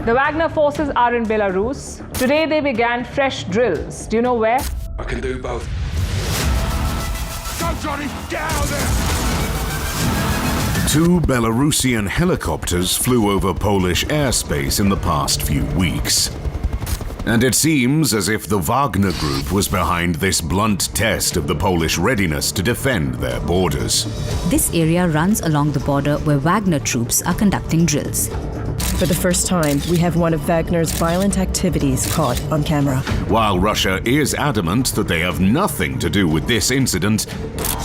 The Wagner forces are in Belarus. Today they began fresh drills. Do you know where? I can do both. Go, Johnny! Get out there! 2 Belarusian helicopters flew over Polish airspace in the past few weeks. And it seems as if the Wagner Group was behind this blunt test of the Polish readiness to defend their borders. This area runs along the border where Wagner troops are conducting drills. For the first time, we have one of Wagner's violent activities caught on camera. While Russia is adamant that they have nothing to do with this incident,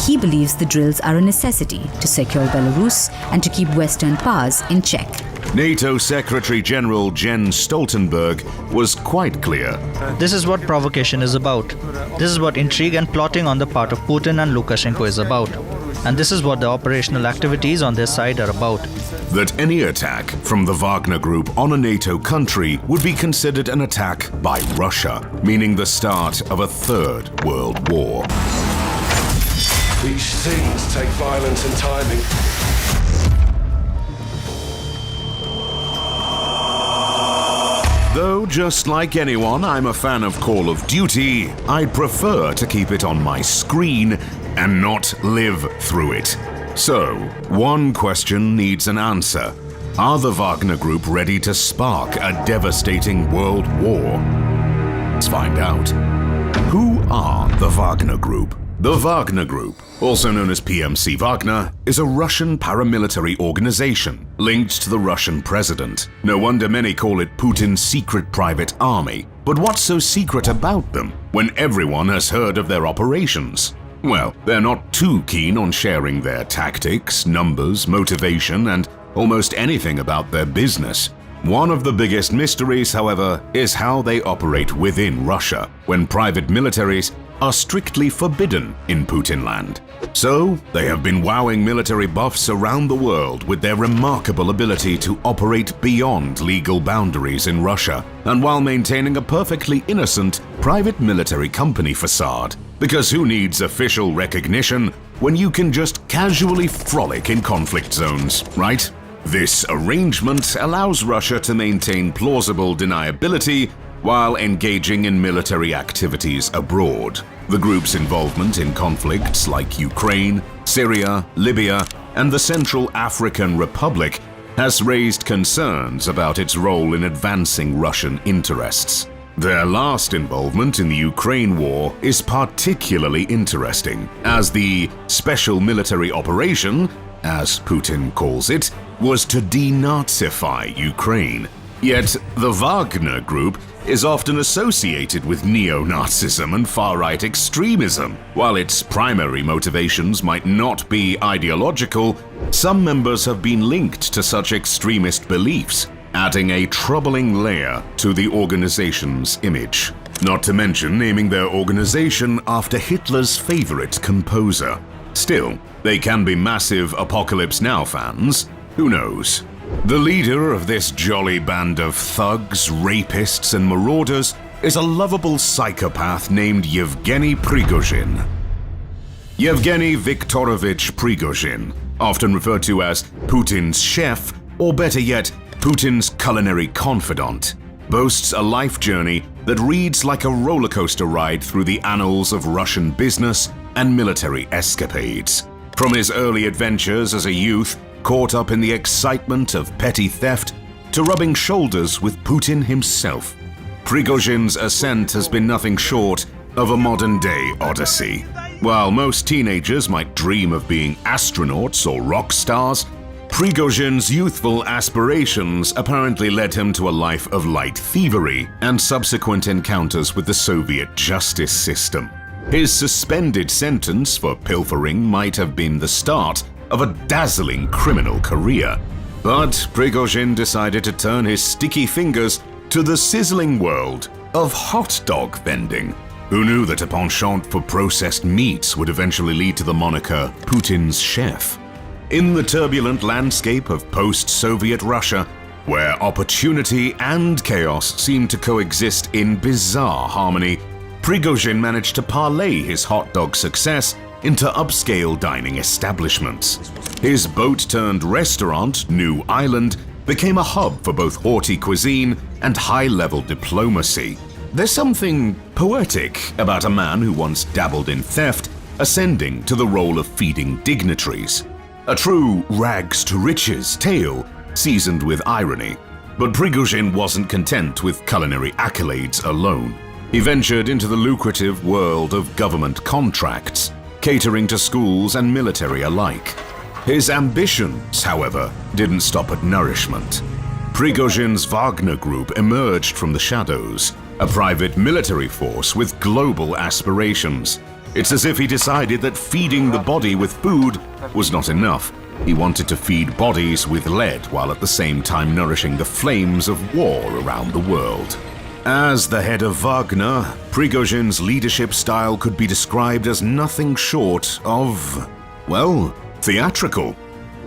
He believes the drills are a necessity to secure Belarus and to keep Western powers in check. NATO Secretary General Jens Stoltenberg was quite clear. This is what provocation is about. This is what intrigue and plotting on the part of Putin and Lukashenko is about. And this is what the operational activities on their side are about. That any attack from the Wagner Group on a NATO country would be considered an attack by Russia, meaning the start of a third world war. These scenes take violence and timing. Though, just like anyone, I'm a fan of Call of Duty, I'd prefer to keep it on my screen and not live through it. So, one question needs an answer. Are the Wagner Group ready to spark a devastating world war? Let's find out. Who are the Wagner Group? The Wagner Group, also known as PMC Wagner, is a Russian paramilitary organization linked to the Russian president. No wonder many call it Putin's secret private army. But what's so secret about them when everyone has heard of their operations? Well, they're not too keen on sharing their tactics, numbers, motivation, and almost anything about their business. One of the biggest mysteries, however, is how they operate within Russia, when private militaries are strictly forbidden in Putin land. So, they have been wowing military buffs around the world with their remarkable ability to operate beyond legal boundaries in Russia, and while maintaining a perfectly innocent private military company facade. Because who needs official recognition when you can just casually frolic in conflict zones, right? This arrangement allows Russia to maintain plausible deniability while engaging in military activities abroad. The group's involvement in conflicts like Ukraine, Syria, Libya, and the Central African Republic has raised concerns about its role in advancing Russian interests. Their last involvement in the Ukraine war is particularly interesting, as the special military operation, as Putin calls it, was to denazify Ukraine. Yet the Wagner Group is often associated with neo-Nazism and far-right extremism. While its primary motivations might not be ideological, some members have been linked to such extremist beliefs, adding a troubling layer to the organization's image. Not to mention naming their organization after Hitler's favorite composer. Still, they can be massive Apocalypse Now fans. Who knows? The leader of this jolly band of thugs, rapists, and marauders is a lovable psychopath named Yevgeny Prigozhin. Yevgeny Viktorovich Prigozhin, often referred to as Putin's chef, or better yet, Putin's culinary confidant, boasts a life journey that reads like a roller coaster ride through the annals of Russian business and military escapades. From his early adventures as a youth, caught up in the excitement of petty theft, to rubbing shoulders with Putin himself, Prigozhin's ascent has been nothing short of a modern-day odyssey. While most teenagers might dream of being astronauts or rock stars, Prigozhin's youthful aspirations apparently led him to a life of light thievery and subsequent encounters with the Soviet justice system. His suspended sentence for pilfering might have been the start of a dazzling criminal career. But Prigozhin decided to turn his sticky fingers to the sizzling world of hot dog vending. Who knew that a penchant for processed meats would eventually lead to the moniker Putin's chef? In the turbulent landscape of post-Soviet Russia, where opportunity and chaos seem to coexist in bizarre harmony, Prigozhin managed to parlay his hot dog success into upscale dining establishments. His boat-turned-restaurant, New Island, became a hub for both haughty cuisine and high-level diplomacy. There's something poetic about a man who once dabbled in theft ascending to the role of feeding dignitaries. A true rags-to-riches tale seasoned with irony. But Prigozhin wasn't content with culinary accolades alone. He ventured into the lucrative world of government contracts, catering to schools and military alike. His ambitions, however, didn't stop at nourishment. Prigozhin's Wagner Group emerged from the shadows, a private military force with global aspirations. It's as if he decided that feeding the body with food was not enough. He wanted to feed bodies with lead while at the same time nourishing the flames of war around the world. As the head of Wagner, Prigozhin's leadership style could be described as nothing short of, well, theatrical.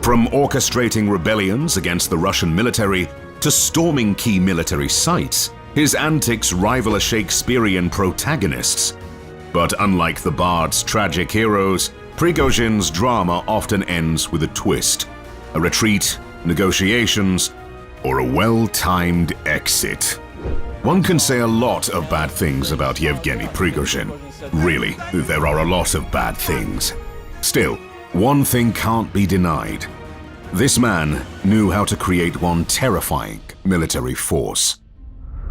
From orchestrating rebellions against the Russian military to storming key military sites, his antics rival a Shakespearean protagonists. But unlike the bard's tragic heroes, Prigozhin's drama often ends with a twist, a retreat, negotiations, or a well-timed exit. One can say a lot of bad things about Yevgeny Prigozhin. Really, there are a lot of bad things. Still, one thing can't be denied. This man knew how to create one terrifying military force.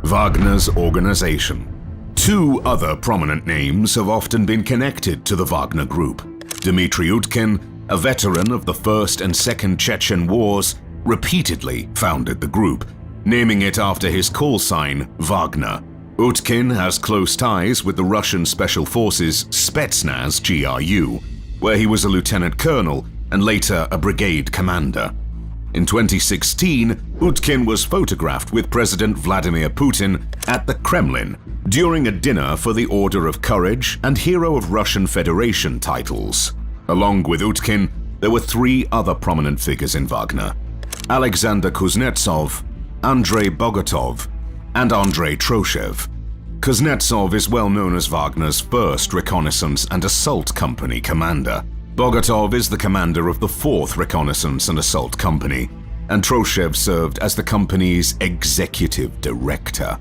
Wagner's organization. Two other prominent names have often been connected to the Wagner Group. Dmitry Utkin, a veteran of the First and Second Chechen Wars, repeatedly founded the group, naming it after his call sign, Wagner. Utkin has close ties with the Russian Special Forces Spetsnaz GRU, where he was a lieutenant colonel and later a brigade commander. In 2016, Utkin was photographed with President Vladimir Putin at the Kremlin during a dinner for the Order of Courage and Hero of Russian Federation titles. Along with Utkin, there were three other prominent figures in Wagner: Alexander Kuznetsov, Andrei Bogatov, and Andrei Troshev. Kuznetsov is well known as Wagner's first reconnaissance and assault company commander. Bogatov is the commander of the 4th Reconnaissance and Assault Company, and Troshev served as the company's executive director.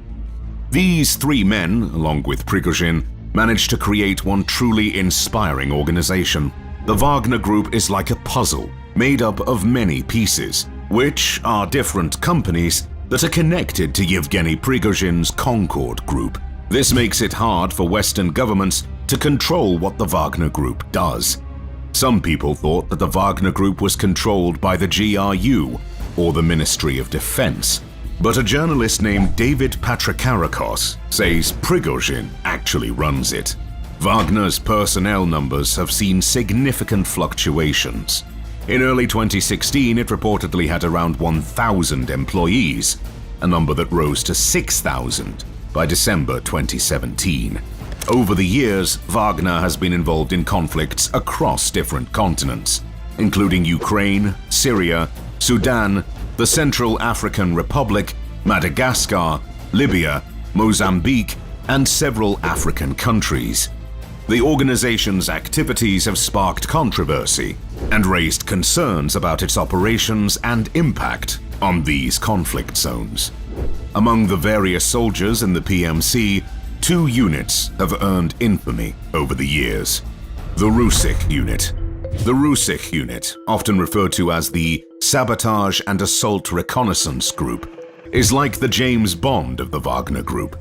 These three men, along with Prigozhin, managed to create one truly inspiring organization. The Wagner Group is like a puzzle made up of many pieces, which are different companies that are connected to Yevgeny Prigozhin's Concord Group. This makes it hard for Western governments to control what the Wagner Group does. Some people thought that the Wagner Group was controlled by the GRU or the Ministry of Defense, but a journalist named David Patrikarakos says Prigozhin actually runs it. Wagner's personnel numbers have seen significant fluctuations. In early 2016, it reportedly had around 1,000 employees, a number that rose to 6,000 by December 2017. Over the years, Wagner has been involved in conflicts across different continents, including Ukraine, Syria, Sudan, the Central African Republic, Madagascar, Libya, Mozambique, and several African countries. The organization's activities have sparked controversy and raised concerns about its operations and impact on these conflict zones. Among the various soldiers in the PMC, two units have earned infamy over the years. The Rusik Unit. The Rusik Unit, often referred to as the Sabotage and Assault Reconnaissance Group, is like the James Bond of the Wagner Group.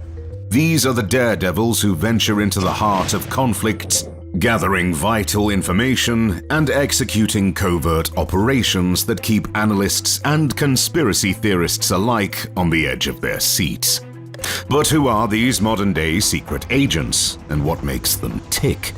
These are the daredevils who venture into the heart of conflicts, gathering vital information and executing covert operations that keep analysts and conspiracy theorists alike on the edge of their seats. But who are these modern-day secret agents, and what makes them tick?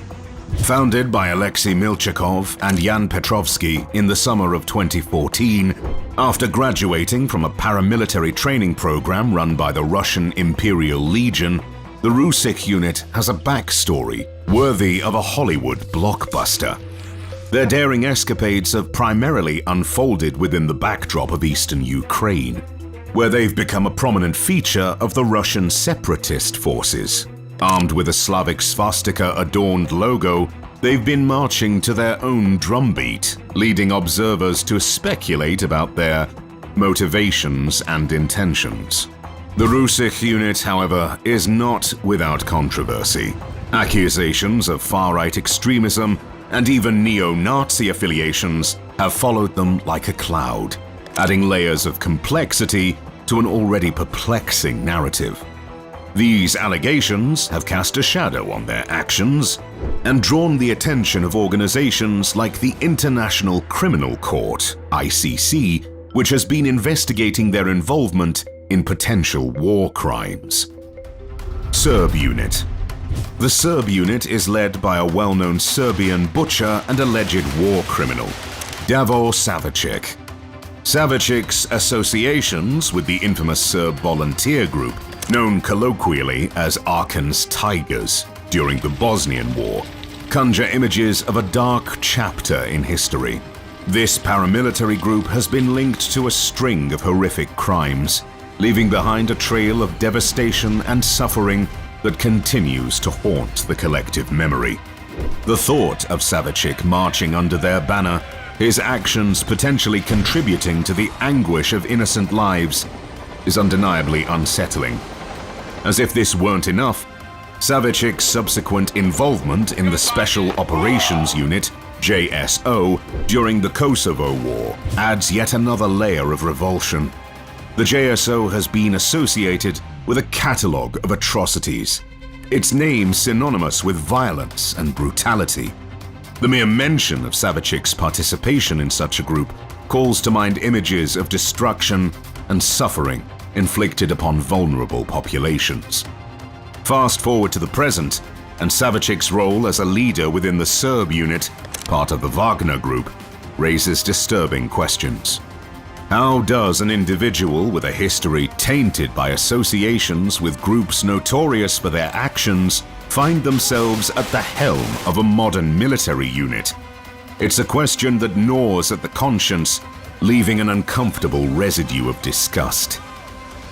Founded by Alexei Milchakov and Yan Petrovsky in the summer of 2014, after graduating from a paramilitary training program run by the Russian Imperial Legion, the Rusik Unit has a backstory worthy of a Hollywood blockbuster. Their daring escapades have primarily unfolded within the backdrop of eastern Ukraine, where they've become a prominent feature of the Russian separatist forces. Armed with a Slavic swastika-adorned logo, they've been marching to their own drumbeat, leading observers to speculate about their motivations, and intentions. The Rusich unit, however, is not without controversy. Accusations of far-right extremism and even neo-Nazi affiliations have followed them like a cloud, adding layers of complexity to an already perplexing narrative. These allegations have cast a shadow on their actions and drawn the attention of organizations like the International Criminal Court, ICC, which has been investigating their involvement in potential war crimes. Serb Unit. The Serb Unit is led by a well-known Serbian butcher and alleged war criminal, Davor Savicic. Savicic's associations with the infamous Serb volunteer group, known colloquially as Arkan's Tigers, during the Bosnian War, conjure images of a dark chapter in history. This paramilitary group has been linked to a string of horrific crimes, leaving behind a trail of devastation and suffering that continues to haunt the collective memory. The thought of Savicic marching under their banner, his actions potentially contributing to the anguish of innocent lives, is undeniably unsettling. As if this weren't enough, Savicic's subsequent involvement in the Special Operations Unit, JSO, during the Kosovo War adds yet another layer of revulsion. The JSO has been associated with a catalogue of atrocities, its name synonymous with violence and brutality. The mere mention of Savicic's participation in such a group calls to mind images of destruction and suffering inflicted upon vulnerable populations. Fast forward to the present, and Savicic's role as a leader within the Serb unit, part of the Wagner Group, raises disturbing questions. How does an individual with a history tainted by associations with groups notorious for their actions find themselves at the helm of a modern military unit? It's a question that gnaws at the conscience, leaving an uncomfortable residue of disgust.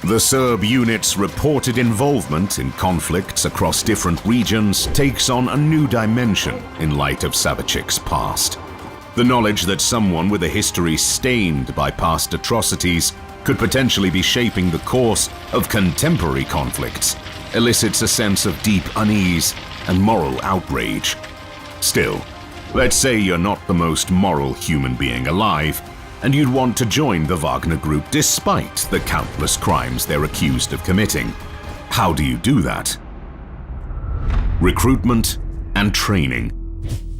The Serb unit's reported involvement in conflicts across different regions takes on a new dimension in light of Savicic's past. The knowledge that someone with a history stained by past atrocities could potentially be shaping the course of contemporary conflicts elicits a sense of deep unease and moral outrage. Still, let's say you're not the most moral human being alive, and you'd want to join the Wagner Group despite the countless crimes they're accused of committing. How do you do that? Recruitment and training.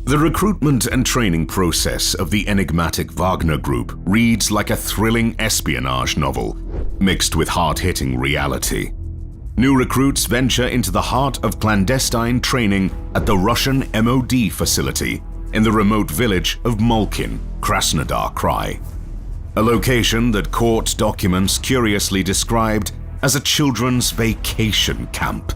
The recruitment and training process of the enigmatic Wagner Group reads like a thrilling espionage novel, mixed with hard-hitting reality. New recruits venture into the heart of clandestine training at the Russian MOD facility in the remote village of Molkin, Krasnodar Krai, a location that court documents curiously described as a children's vacation camp.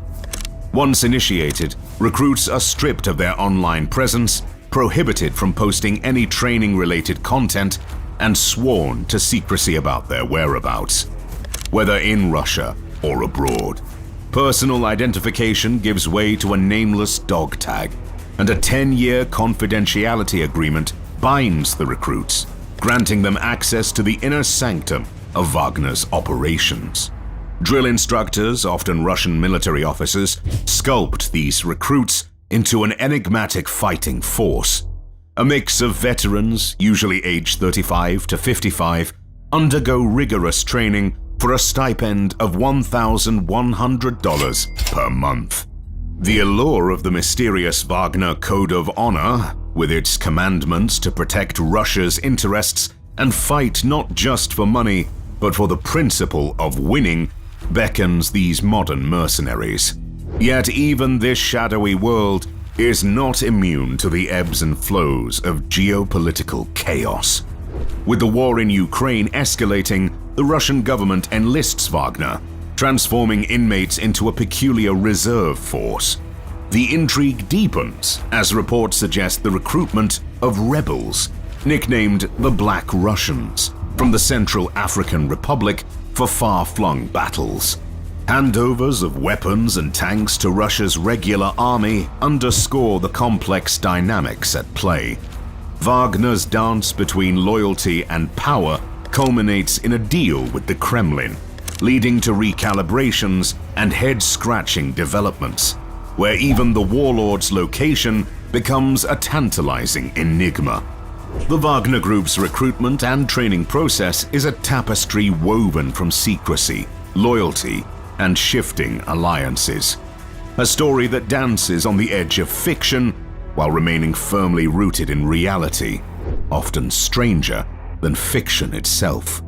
Once initiated, recruits are stripped of their online presence, prohibited from posting any training-related content, and sworn to secrecy about their whereabouts. Whether in Russia or abroad, personal identification gives way to a nameless dog tag, and a 10-year confidentiality agreement binds the recruits, granting them access to the inner sanctum of Wagner's operations. Drill instructors, often Russian military officers, sculpt these recruits into an enigmatic fighting force. A mix of veterans, usually aged 35 to 55, undergo rigorous training for a stipend of $1,100 per month. The allure of the mysterious Wagner Code of Honor, with its commandments to protect Russia's interests and fight not just for money, but for the principle of winning, beckons these modern mercenaries. Yet even this shadowy world is not immune to the ebbs and flows of geopolitical chaos. With the war in Ukraine escalating, the Russian government enlists Wagner, transforming inmates into a peculiar reserve force. The intrigue deepens as reports suggest the recruitment of rebels, nicknamed the Black Russians, from the Central African Republic for far-flung battles. Handovers of weapons and tanks to Russia's regular army underscore the complex dynamics at play. Wagner's dance between loyalty and power culminates in a deal with the Kremlin, leading to recalibrations and head-scratching developments, where even the warlord's location becomes a tantalizing enigma. The Wagner Group's recruitment and training process is a tapestry woven from secrecy, loyalty, and shifting alliances. A story that dances on the edge of fiction while remaining firmly rooted in reality, often stranger than fiction itself.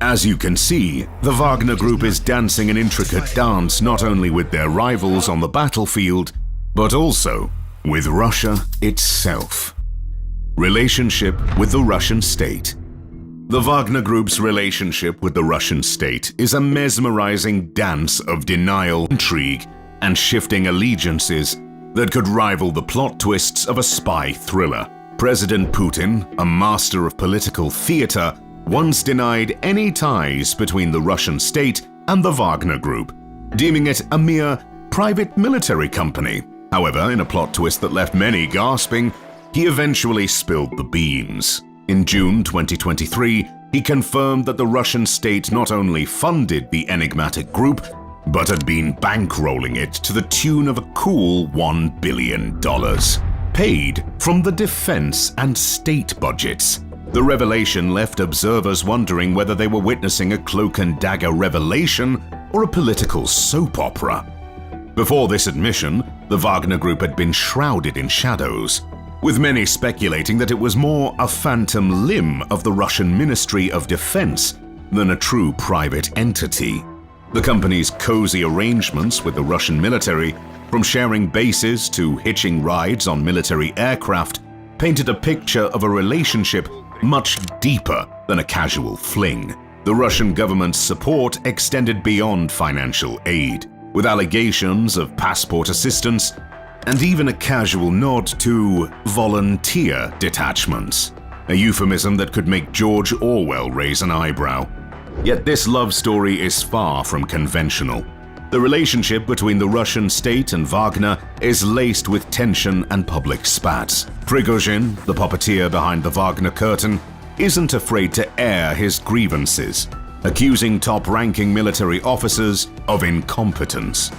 As you can see, the Wagner Group is dancing an intricate dance not only with their rivals on the battlefield, but also with Russia itself. Relationship with the Russian state. The Wagner Group's relationship with the Russian state is a mesmerizing dance of denial, intrigue, and shifting allegiances that could rival the plot twists of a spy thriller. President Putin, a master of political theater, once denied any ties between the Russian state and the Wagner Group, deeming it a mere private military company. However, in a plot twist that left many gasping, he eventually spilled the beans. In June 2023, he confirmed that the Russian state not only funded the enigmatic group, but had been bankrolling it to the tune of a cool $1 billion, paid from the defense and state budgets. The revelation left observers wondering whether they were witnessing a cloak and dagger revelation or a political soap opera. Before this admission, the Wagner Group had been shrouded in shadows, with many speculating that it was more a phantom limb of the Russian Ministry of Defense than a true private entity. The company's cozy arrangements with the Russian military, from sharing bases to hitching rides on military aircraft, painted a picture of a relationship much deeper than a casual fling. The Russian government's support extended beyond financial aid, with allegations of passport assistance and even a casual nod to volunteer detachments, a euphemism that could make George Orwell raise an eyebrow. Yet this love story is far from conventional. The relationship between the Russian state and Wagner is laced with tension and public spats. Prigozhin, the puppeteer behind the Wagner curtain, isn't afraid to air his grievances, accusing top-ranking military officers of incompetence.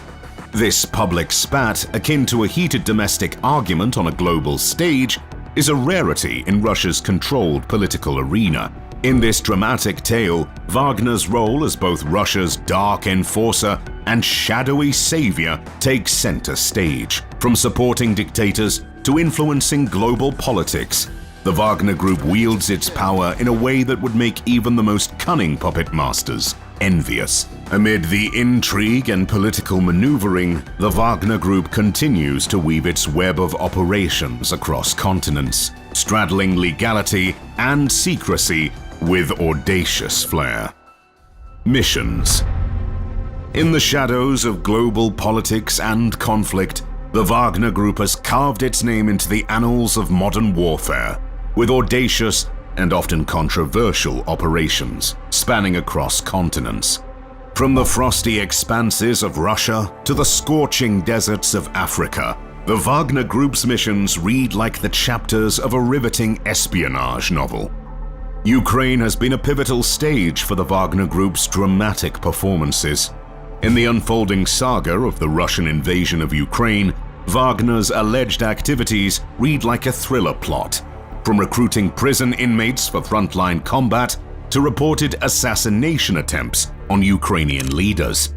This public spat, akin to a heated domestic argument on a global stage, is a rarity in Russia's controlled political arena. In this dramatic tale, Wagner's role as both Russia's dark enforcer and shadowy savior takes center stage. From supporting dictators to influencing global politics, the Wagner Group wields its power in a way that would make even the most cunning puppet masters envious. Amid the intrigue and political maneuvering, the Wagner Group continues to weave its web of operations across continents, straddling legality and secrecy with audacious flair. Missions. In the shadows of global politics and conflict, the Wagner Group has carved its name into the annals of modern warfare, with audacious and often controversial operations spanning across continents. From the frosty expanses of Russia to the scorching deserts of Africa, the Wagner Group's missions read like the chapters of a riveting espionage novel. Ukraine has been a pivotal stage for the Wagner Group's dramatic performances. In the unfolding saga of the Russian invasion of Ukraine, Wagner's alleged activities read like a thriller plot, from recruiting prison inmates for frontline combat to reported assassination attempts on Ukrainian leaders.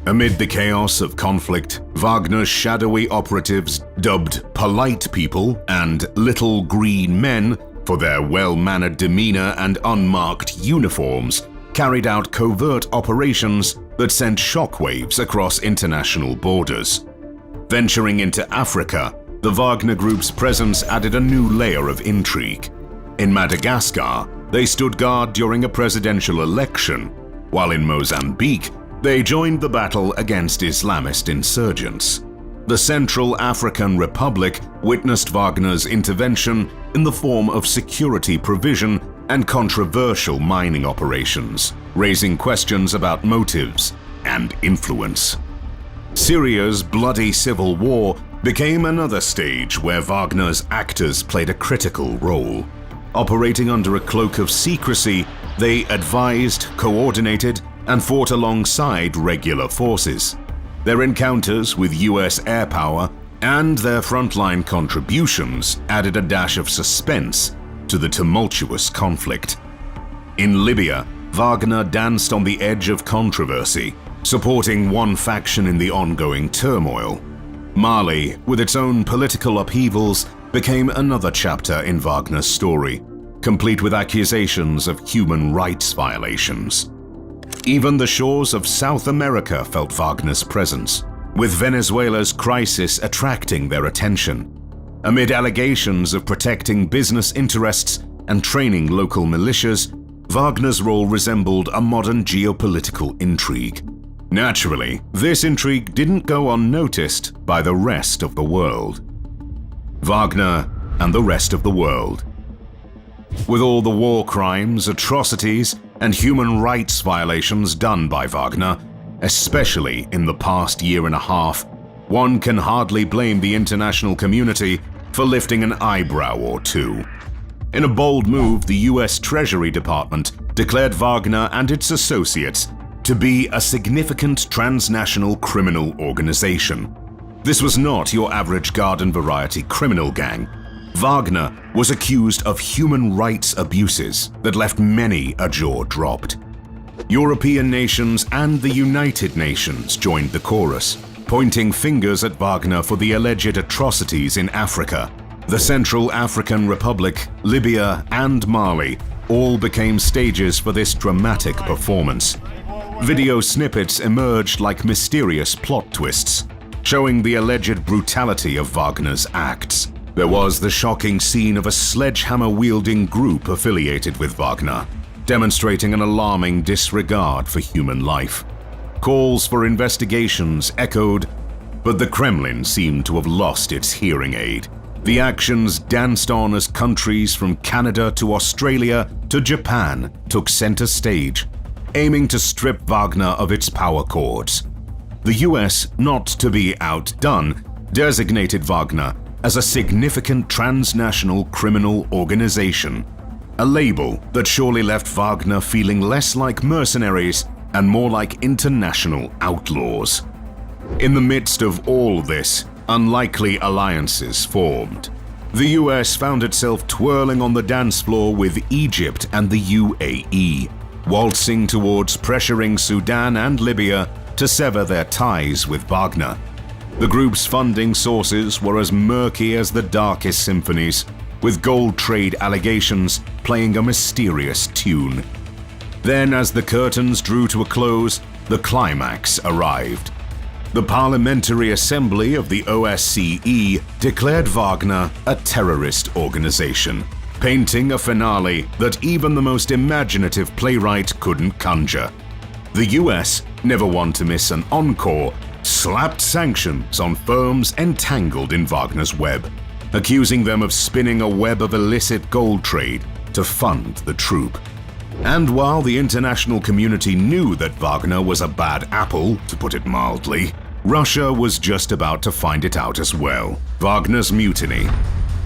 Amid the chaos of conflict, Wagner's shadowy operatives, dubbed polite people and little green men for their well-mannered demeanor and unmarked uniforms, carried out covert operations that sent shockwaves across international borders. Venturing into Africa, the Wagner Group's presence added a new layer of intrigue. In Madagascar, they stood guard during a presidential election, while in Mozambique, they joined the battle against Islamist insurgents. The Central African Republic witnessed Wagner's intervention in the form of security provision and controversial mining operations, raising questions about motives and influence. Syria's bloody civil war became another stage where Wagner's actors played a critical role. Operating under a cloak of secrecy, They advised, coordinated, and fought alongside regular forces. Their encounters with US air power and their frontline contributions added a dash of suspense to the tumultuous conflict. In Libya, Wagner danced on the edge of controversy, supporting one faction in the ongoing turmoil. Mali, with its own political upheavals, became another chapter in Wagner's story, complete with accusations of human rights violations. Even the shores of South America felt Wagner's presence, with Venezuela's crisis attracting their attention. Amid allegations of protecting business interests and training local militias, Wagner's role resembled a modern geopolitical intrigue. Naturally, this intrigue didn't go unnoticed by the rest of the world. Wagner and the rest of the world. With all the war crimes, atrocities, and human rights violations done by Wagner, especially in the past year and a half, one can hardly blame the international community for lifting an eyebrow or two. In a bold move, the US Treasury Department declared Wagner and its associates to be a significant transnational criminal organization. This was not your average garden variety criminal gang. Wagner was accused of human rights abuses that left many a jaw dropped. European nations and the United Nations joined the chorus, pointing fingers at Wagner for the alleged atrocities in Africa. The Central African Republic, Libya, and Mali all became stages for this dramatic performance. Video snippets emerged like mysterious plot twists, showing the alleged brutality of Wagner's acts. There was the shocking scene of a sledgehammer-wielding group affiliated with Wagner, demonstrating an alarming disregard for human life. Calls for investigations echoed, but the Kremlin seemed to have lost its hearing aid. The actions danced on as countries from Canada to Australia to Japan took center stage, aiming to strip Wagner of its power cords. The US, not to be outdone, designated Wagner as a significant transnational criminal organization, a label that surely left Wagner feeling less like mercenaries and more like international outlaws. In the midst of all this, unlikely alliances formed. The US found itself twirling on the dance floor with Egypt and the UAE, waltzing towards pressuring Sudan and Libya to sever their ties with Wagner. The group's funding sources were as murky as the darkest symphonies, with gold trade allegations playing a mysterious tune. Then, as the curtains drew to a close, the climax arrived. The Parliamentary Assembly of the OSCE declared Wagner a terrorist organization, painting a finale that even the most imaginative playwright couldn't conjure. The US, never one to miss an encore, slapped sanctions on firms entangled in Wagner's web, accusing them of spinning a web of illicit gold trade to fund the troupe. And while the international community knew that Wagner was a bad apple, to put it mildly, Russia was just about to find it out as well. Wagner's mutiny.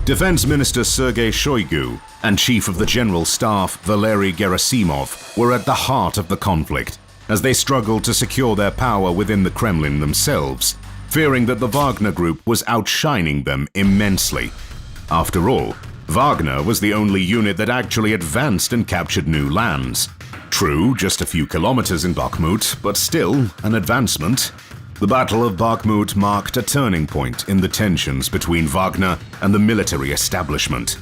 Defense Minister Sergei Shoigu and Chief of the General Staff Valery Gerasimov were at the heart of the conflict, as they struggled to secure their power within the Kremlin themselves, fearing that the Wagner Group was outshining them immensely. After all, Wagner was the only unit that actually advanced and captured new lands. True, just a few kilometers in Bakhmut, but still an advancement. The Battle of Bakhmut marked a turning point in the tensions between Wagner and the military establishment.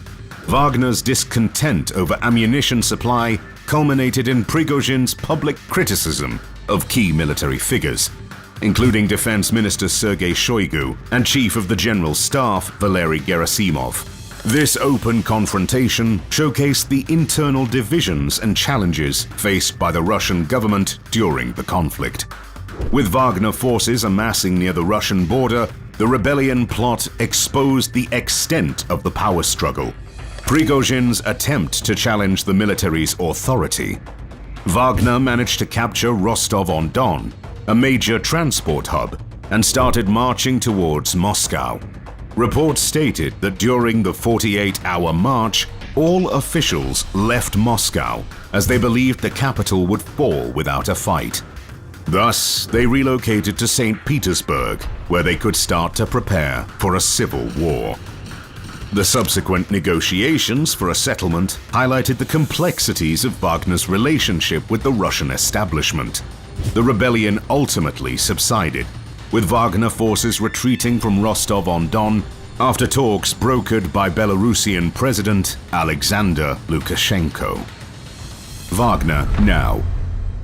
Wagner's discontent over ammunition supply culminated in Prigozhin's public criticism of key military figures, including Defense Minister Sergei Shoigu and Chief of the General Staff Valery Gerasimov. This open confrontation showcased the internal divisions and challenges faced by the Russian government during the conflict. With Wagner forces amassing near the Russian border, the rebellion plot exposed the extent of the power struggle. Prigozhin's attempt to challenge the military's authority. Wagner managed to capture Rostov-on-Don, a major transport hub, and started marching towards Moscow. Reports stated that during the 48-hour march, all officials left Moscow as they believed the capital would fall without a fight. Thus, they relocated to St. Petersburg, where they could start to prepare for a civil war. The subsequent negotiations for a settlement highlighted the complexities of Wagner's relationship with the Russian establishment. The rebellion ultimately subsided, with Wagner forces retreating from Rostov-on-Don after talks brokered by Belarusian President Alexander Lukashenko. Wagner now.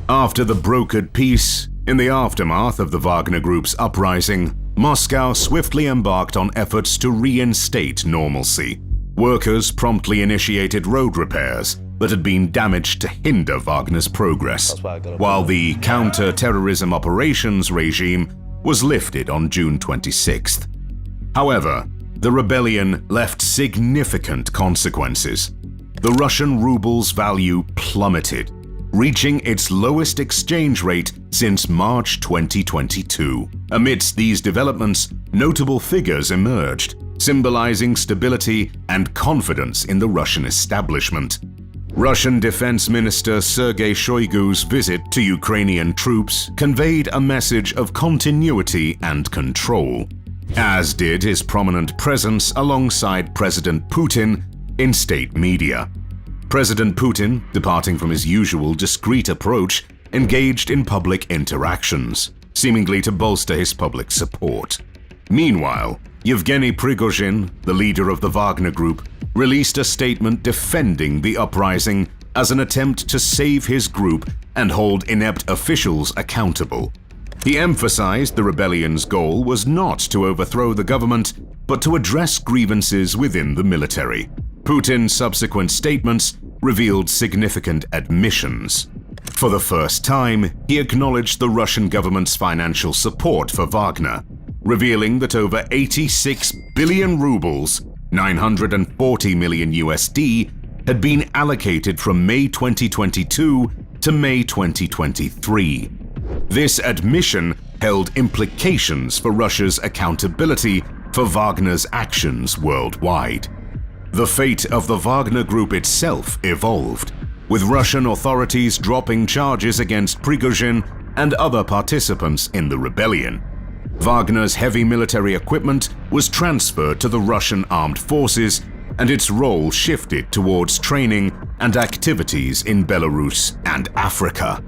After the brokered peace, in the aftermath of the Wagner Group's uprising, Moscow swiftly embarked on efforts to reinstate normalcy. Workers promptly initiated road repairs that had been damaged to hinder Wagner's progress, while the counter-terrorism operations regime was lifted on June 26th. However, the rebellion left significant consequences. The Russian ruble's value plummeted, reaching its lowest exchange rate since March 2022. Amidst these developments, notable figures emerged, symbolizing stability and confidence in the Russian establishment. Russian Defense Minister Sergei Shoigu's visit to Ukrainian troops conveyed a message of continuity and control, as did his prominent presence alongside President Putin in state media. President Putin, departing from his usual discreet approach, engaged in public interactions, seemingly to bolster his public support. Meanwhile, Yevgeny Prigozhin, the leader of the Wagner Group, released a statement defending the uprising as an attempt to save his group and hold inept officials accountable. He emphasized the rebellion's goal was not to overthrow the government, but to address grievances within the military. Putin's subsequent statements revealed significant admissions. For the first time, he acknowledged the Russian government's financial support for Wagner, revealing that over 86 billion rubles, 940 million USD, had been allocated from May 2022 to May 2023. This admission held implications for Russia's accountability for Wagner's actions worldwide. The fate of the Wagner Group itself evolved, with Russian authorities dropping charges against Prigozhin and other participants in the rebellion. Wagner's heavy military equipment was transferred to the Russian armed forces, and its role shifted towards training and activities in Belarus and Africa.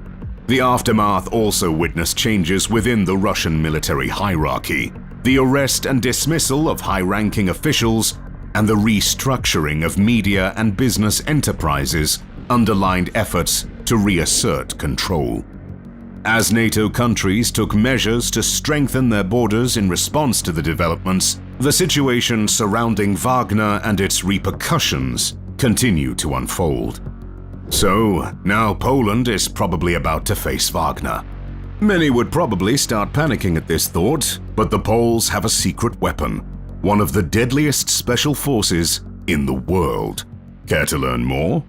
The aftermath also witnessed changes within the Russian military hierarchy. The arrest and dismissal of high-ranking officials and the restructuring of media and business enterprises underlined efforts to reassert control. As NATO countries took measures to strengthen their borders in response to the developments, the situation surrounding Wagner and its repercussions continue to unfold. So, now Poland is probably about to face Wagner. Many would probably start panicking at this thought, but the Poles have a secret weapon, one of the deadliest special forces in the world. Care to learn more?